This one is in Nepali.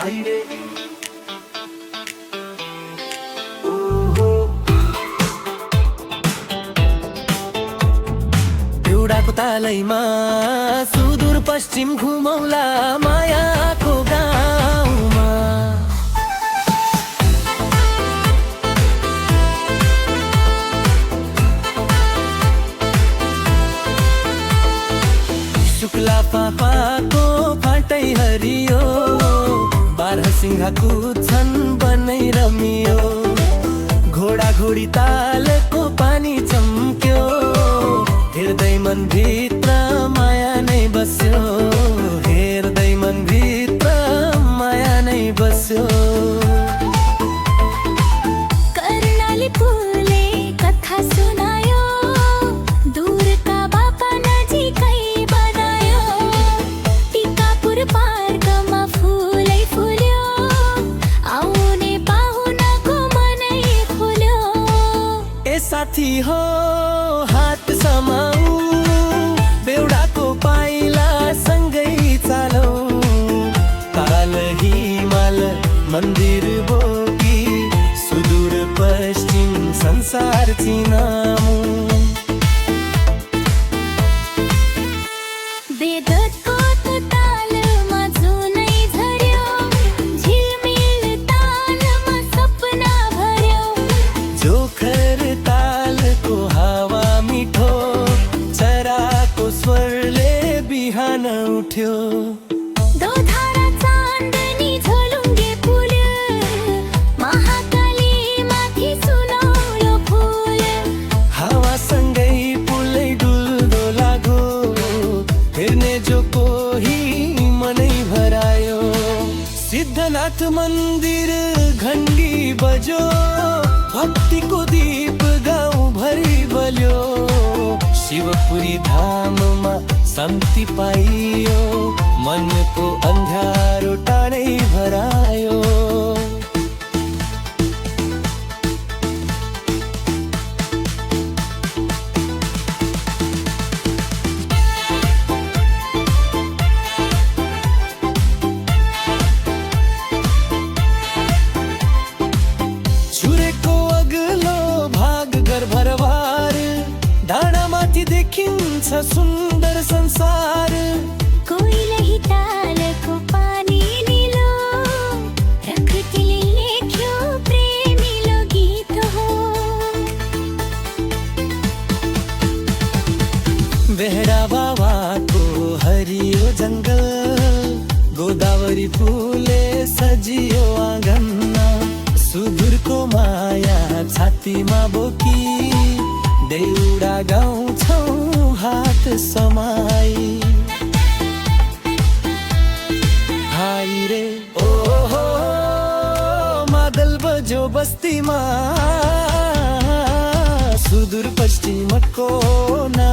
हाइरे एउटाको तालैमा सुदूर पश्चिम घुमौला मायाको गाउँमा। शुक्ला पापाको फाटै हरियो, बाह्र सिंह कुद्छन् बनै रमियो। घोडा घोडी तालको पानी चम्क्यो, हेर्दै मन भित्र माया नै बस्यो। हेर्दै मन भित्र माया नै बस्यो। कर्णाली फुलले कथा सुनायो, दूरका बापा नजिकै बनायो। टिकापुर पार्कमा फुलै फुल्यो, आउने पाहुनाको मनै खुल्यो। ए साथी हो हात समाऊ, बेउडाको पाइला सँगै चालौ। ताल हिमाल मन्दिर बोकी, सुदूर पश्चिम संसार चिनाऊ। बेगतको तालमा जुनै झर्यो, झिलमिल तालमा सपना भर्यो। जोखर तालको हावा मिठो, चराको स्वरले बिहान उठ्यो। दोधारा चाँदनी झोलुङ्गे पुल, महाकाली माथि सुनौलो फुल। हावासँगै पुलै डुल्दो लाग्यो, हेर्ने जो कोही मनै भरायो। सिद्धनाथ मन्दिर घन्टी बज्यो, भक्तिको दीप गाउँभरि बल्यो। शिवपुरी धाममा शान्ति पाइयो, मनको अन्ध्यारो टाढै भरायो। छुरेको अग्लो भाग गर्भरबार, डाँडामाथि देखिन्छ सुन्दर संसार। कोइलही तालको पानी निलो, प्रकृतिले लेख्यो प्रेमिलो गीत हो। बेहरा बाबाको हरियो जङ्गल, गोदावरी फुले सजियो आँगनमा। सुदूरको माया छातीमा बोकी, देउडा गाउँछौ हात समाई। हाइरे ओहो मादल बज्यो बस्तीमा, सुदूर पश्चिमको ना